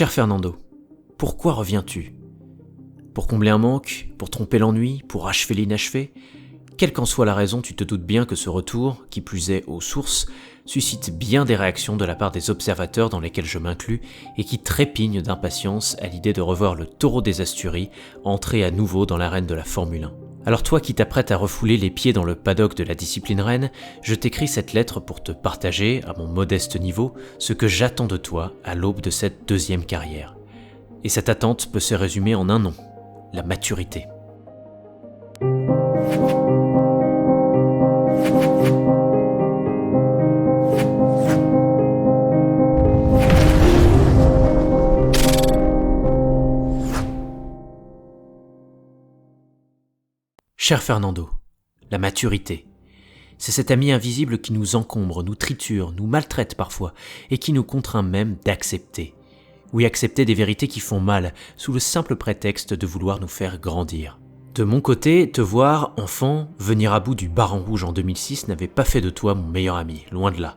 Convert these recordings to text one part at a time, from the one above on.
Cher Fernando, pourquoi reviens-tu ? Pour combler un manque ? Pour tromper l'ennui ? Pour achever l'inachevé ? Quelle qu'en soit la raison, tu te doutes bien que ce retour, qui plus est aux sources, suscite bien des réactions de la part des observateurs dans lesquels je m'inclus et qui trépignent d'impatience à l'idée de revoir le taureau des Asturies entrer à nouveau dans l'arène de la Formule 1. Alors toi qui t'apprêtes à refouler les pieds dans le paddock de la discipline reine, je t'écris cette lettre pour te partager, à mon modeste niveau, ce que j'attends de toi à l'aube de cette deuxième carrière. Et cette attente peut se résumer en un nom, la maturité. Cher Fernando, la maturité, c'est cet ami invisible qui nous encombre, nous triture, nous maltraite parfois et qui nous contraint même d'accepter. Oui, accepter des vérités qui font mal, sous le simple prétexte de vouloir nous faire grandir. De mon côté, te voir, enfant, venir à bout du Baron Rouge en 2006 n'avait pas fait de toi mon meilleur ami, loin de là.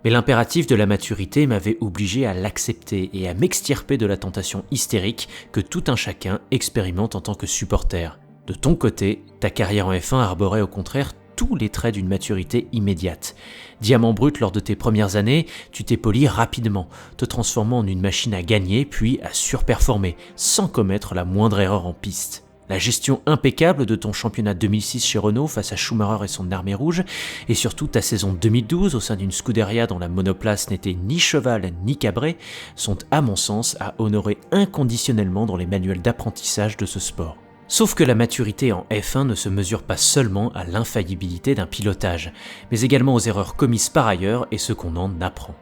Mais l'impératif de la maturité m'avait obligé à l'accepter et à m'extirper de la tentation hystérique que tout un chacun expérimente en tant que supporter. De ton côté, ta carrière en F1 arborait au contraire tous les traits d'une maturité immédiate. Diamant brut lors de tes premières années, tu t'es poli rapidement, te transformant en une machine à gagner puis à surperformer, sans commettre la moindre erreur en piste. La gestion impeccable de ton championnat 2006 chez Renault face à Schumacher et son armée rouge, et surtout ta saison 2012 au sein d'une Scuderia dont la monoplace n'était ni cheval ni cabré, sont à mon sens à honorer inconditionnellement dans les manuels d'apprentissage de ce sport. Sauf que la maturité en F1 ne se mesure pas seulement à l'infaillibilité d'un pilotage, mais également aux erreurs commises par ailleurs et ce qu'on en apprend.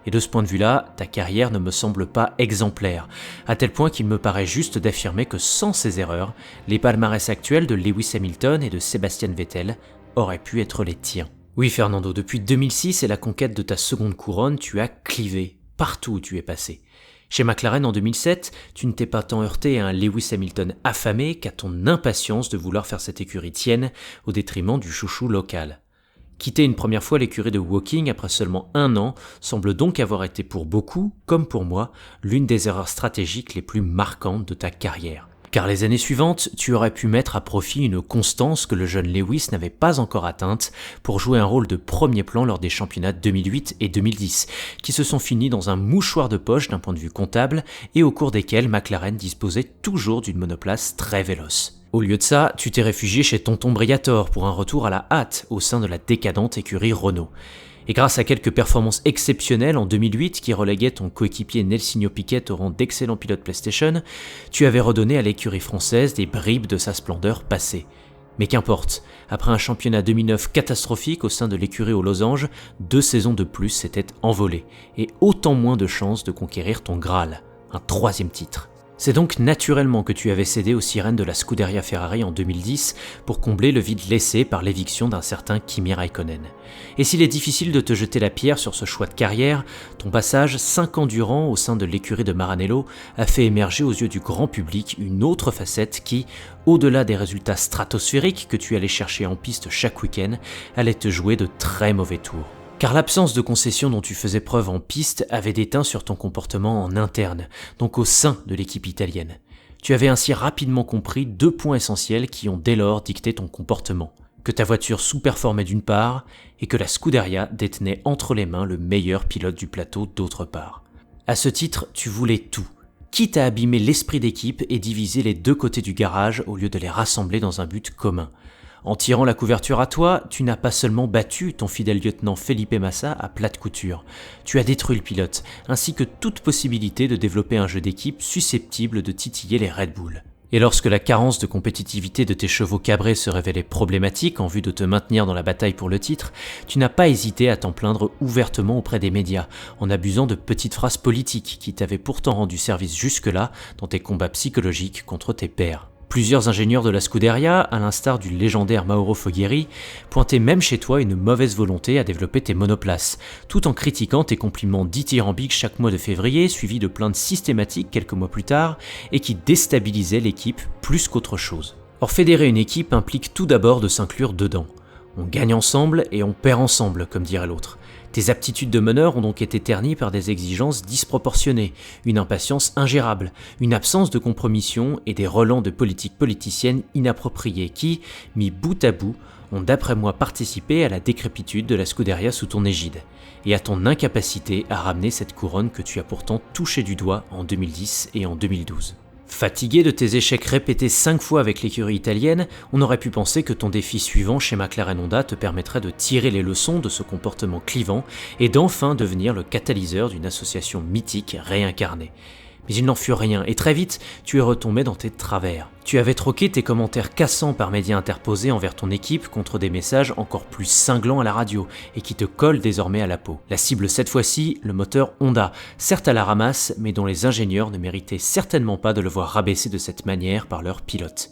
Et de ce point de vue-là, ta carrière ne me semble pas exemplaire, à tel point qu'il me paraît juste d'affirmer que sans ces erreurs, les palmarès actuels de Lewis Hamilton et de Sebastian Vettel auraient pu être les tiens. Oui Fernando, depuis 2006 et la conquête de ta seconde couronne, tu as clivé, partout où tu es passé. Chez McLaren en 2007, tu ne t'es pas tant heurté à un Lewis Hamilton affamé qu'à ton impatience de vouloir faire cette écurie tienne au détriment du chouchou local. Quitter une première fois l'écurie de Woking après seulement 1 an semble donc avoir été pour beaucoup, comme pour moi, l'une des erreurs stratégiques les plus marquantes de ta carrière. Car les années suivantes, tu aurais pu mettre à profit une constance que le jeune Lewis n'avait pas encore atteinte pour jouer un rôle de premier plan lors des championnats 2008 et 2010, qui se sont finis dans un mouchoir de poche d'un point de vue comptable et au cours desquels McLaren disposait toujours d'une monoplace très véloce. Au lieu de ça, tu t'es réfugié chez Tonton Briatore pour un retour à la hâte au sein de la décadente écurie Renault. Et grâce à quelques performances exceptionnelles en 2008 qui reléguaient ton coéquipier Nelsinho Piquet au rang d'excellent pilote PlayStation, tu avais redonné à l'écurie française des bribes de sa splendeur passée. Mais qu'importe, après un championnat 2009 catastrophique au sein de l'écurie aux losanges, 2 saisons de plus s'étaient envolées, et autant moins de chances de conquérir ton Graal, un 3e titre. C'est donc naturellement que tu avais cédé aux sirènes de la Scuderia Ferrari en 2010 pour combler le vide laissé par l'éviction d'un certain Kimi Räikkönen. Et s'il est difficile de te jeter la pierre sur ce choix de carrière, ton passage 5 ans durant au sein de l'écurie de Maranello a fait émerger aux yeux du grand public une autre facette qui, au-delà des résultats stratosphériques que tu allais chercher en piste chaque week-end, allait te jouer de très mauvais tours. Car l'absence de concession dont tu faisais preuve en piste avait des teints sur ton comportement en interne, donc au sein de l'équipe italienne. Tu avais ainsi rapidement compris 2 points essentiels qui ont dès lors dicté ton comportement. Que ta voiture sous-performait d'une part, et que la Scuderia détenait entre les mains le meilleur pilote du plateau d'autre part. À ce titre, tu voulais tout, quitte à abîmer l'esprit d'équipe et diviser les 2 côtés du garage au lieu de les rassembler dans un but commun. En tirant la couverture à toi, tu n'as pas seulement battu ton fidèle lieutenant Felipe Massa à plate couture, tu as détruit le pilote, ainsi que toute possibilité de développer un jeu d'équipe susceptible de titiller les Red Bull. Et lorsque la carence de compétitivité de tes chevaux cabrés se révélait problématique en vue de te maintenir dans la bataille pour le titre, tu n'as pas hésité à t'en plaindre ouvertement auprès des médias, en abusant de petites phrases politiques qui t'avaient pourtant rendu service jusque-là dans tes combats psychologiques contre tes pairs. Plusieurs ingénieurs de la Scuderia, à l'instar du légendaire Mauro Foghieri, pointaient même chez toi une mauvaise volonté à développer tes monoplaces, tout en critiquant tes compliments dithyrambiques chaque mois de février, suivis de plaintes systématiques quelques mois plus tard, et qui déstabilisaient l'équipe plus qu'autre chose. Or, fédérer une équipe implique tout d'abord de s'inclure dedans. On gagne ensemble et on perd ensemble, comme dirait l'autre. Tes aptitudes de meneur ont donc été ternies par des exigences disproportionnées, une impatience ingérable, une absence de compromission et des relents de politique politicienne inappropriés qui, mis bout à bout, ont d'après moi participé à la décrépitude de la Scuderia sous ton égide, et à ton incapacité à ramener cette couronne que tu as pourtant touchée du doigt en 2010 et en 2012. Fatigué de tes échecs répétés 5 fois avec l'écurie italienne, on aurait pu penser que ton défi suivant chez McLaren Honda te permettrait de tirer les leçons de ce comportement clivant et d'enfin devenir le catalyseur d'une association mythique réincarnée. Mais il n'en fut rien, et très vite, tu es retombé dans tes travers. Tu avais troqué tes commentaires cassants par médias interposés envers ton équipe contre des messages encore plus cinglants à la radio, et qui te collent désormais à la peau. La cible cette fois-ci, le moteur Honda, certes à la ramasse, mais dont les ingénieurs ne méritaient certainement pas de le voir rabaisser de cette manière par leurs pilotes.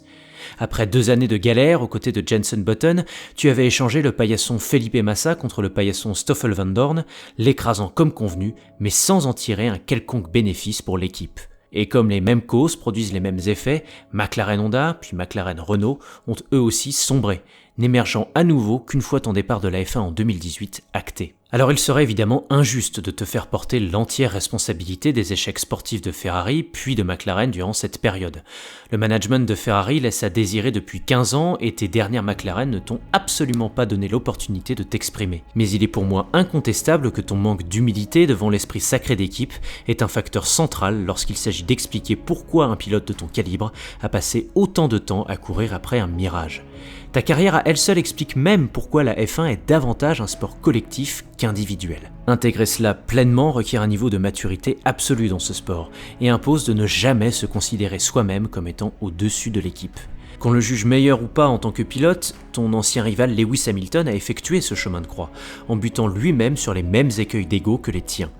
Après 2 années de galère aux côtés de Jenson Button, tu avais échangé le paillasson Felipe Massa contre le paillasson Stoffel Van Dorn, l'écrasant comme convenu, mais sans en tirer un quelconque bénéfice pour l'équipe. Et comme les mêmes causes produisent les mêmes effets, McLaren Honda, puis McLaren Renault, ont eux aussi sombré, n'émergeant à nouveau qu'une fois ton départ de la F1 en 2018 acté. Alors il serait évidemment injuste de te faire porter l'entière responsabilité des échecs sportifs de Ferrari puis de McLaren durant cette période. Le management de Ferrari laisse à désirer depuis 15 ans et tes dernières McLaren ne t'ont absolument pas donné l'opportunité de t'exprimer. Mais il est pour moi incontestable que ton manque d'humilité devant l'esprit sacré d'équipe est un facteur central lorsqu'il s'agit d'expliquer pourquoi un pilote de ton calibre a passé autant de temps à courir après un mirage. Ta carrière à elle seule explique même pourquoi la F1 est davantage un sport collectif qu'individuel. Intégrer cela pleinement requiert un niveau de maturité absolu dans ce sport et impose de ne jamais se considérer soi-même comme étant au-dessus de l'équipe. Qu'on le juge meilleur ou pas en tant que pilote, ton ancien rival Lewis Hamilton a effectué ce chemin de croix, en butant lui-même sur les mêmes écueils d'ego que les tiens.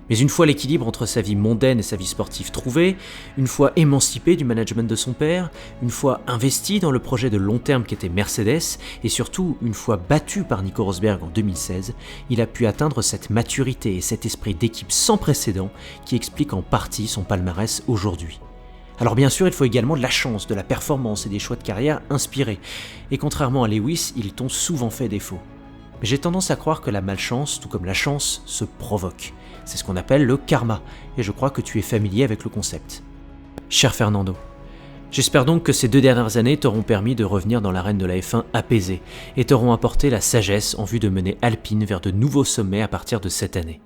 Mais une fois l'équilibre entre sa vie mondaine et sa vie sportive trouvé, une fois émancipé du management de son père, une fois investi dans le projet de long terme qu'était Mercedes, et surtout une fois battu par Nico Rosberg en 2016, il a pu atteindre cette maturité et cet esprit d'équipe sans précédent qui explique en partie son palmarès aujourd'hui. Alors bien sûr, il faut également de la chance, de la performance et des choix de carrière inspirés, et contrairement à Lewis, ils t'ont souvent fait défaut. Mais j'ai tendance à croire que la malchance, tout comme la chance, se provoque. C'est ce qu'on appelle le karma, et je crois que tu es familier avec le concept. Cher Fernando, j'espère donc que ces 2 dernières années t'auront permis de revenir dans l'arène de la F1 apaisée, et t'auront apporté la sagesse en vue de mener Alpine vers de nouveaux sommets à partir de cette année.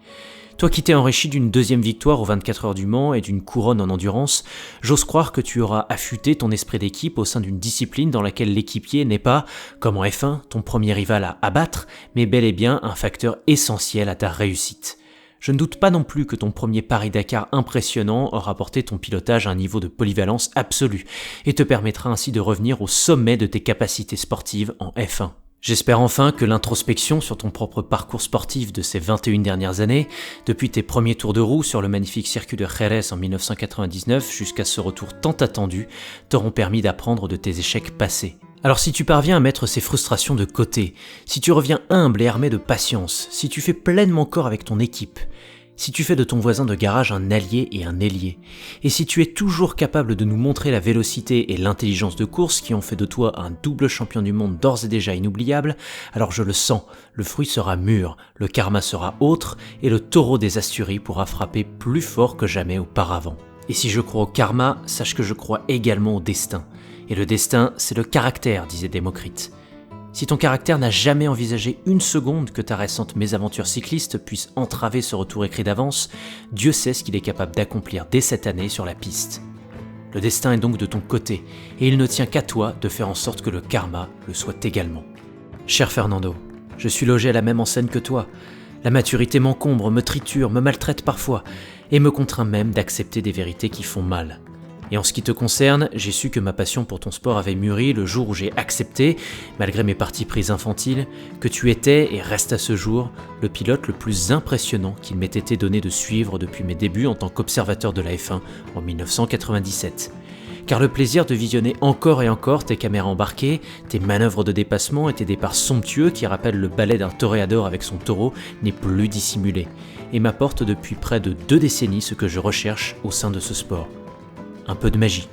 Toi qui t'es enrichi d'une 2e victoire aux 24 heures du Mans et d'une couronne en endurance, j'ose croire que tu auras affûté ton esprit d'équipe au sein d'une discipline dans laquelle l'équipier n'est pas, comme en F1, ton premier rival à abattre, mais bel et bien un facteur essentiel à ta réussite. Je ne doute pas non plus que ton premier Paris-Dakar impressionnant aura porté ton pilotage à un niveau de polyvalence absolu et te permettra ainsi de revenir au sommet de tes capacités sportives en F1. J'espère enfin que l'introspection sur ton propre parcours sportif de ces 21 dernières années, depuis tes premiers tours de roue sur le magnifique circuit de Jerez en 1999 jusqu'à ce retour tant attendu, t'auront permis d'apprendre de tes échecs passés. Alors si tu parviens à mettre ces frustrations de côté, si tu reviens humble et armé de patience, si tu fais pleinement corps avec ton équipe, si tu fais de ton voisin de garage un allié et un ailier, et si tu es toujours capable de nous montrer la vélocité et l'intelligence de course qui ont fait de toi un double champion du monde d'ores et déjà inoubliable, alors je le sens, le fruit sera mûr, le karma sera autre, et le taureau des Asturies pourra frapper plus fort que jamais auparavant. Et si je crois au karma, sache que je crois également au destin. Et le destin, c'est le caractère, disait Démocrite. Si ton caractère n'a jamais envisagé une seconde que ta récente mésaventure cycliste puisse entraver ce retour écrit d'avance, Dieu sait ce qu'il est capable d'accomplir dès cette année sur la piste. Le destin est donc de ton côté, et il ne tient qu'à toi de faire en sorte que le karma le soit également. Cher Fernando, je suis logé à la même enseigne que toi. La maturité m'encombre, me triture, me maltraite parfois, et me contraint même d'accepter des vérités qui font mal. Et en ce qui te concerne, j'ai su que ma passion pour ton sport avait mûri le jour où j'ai accepté, malgré mes partis pris infantiles, que tu étais, et restes à ce jour, le pilote le plus impressionnant qu'il m'ait été donné de suivre depuis mes débuts en tant qu'observateur de la F1 en 1997. Car le plaisir de visionner encore et encore tes caméras embarquées, tes manœuvres de dépassement et tes départs somptueux qui rappellent le ballet d'un toréador avec son taureau n'est plus dissimulé, et m'apporte depuis près de 2 décennies ce que je recherche au sein de ce sport. Un peu de magie.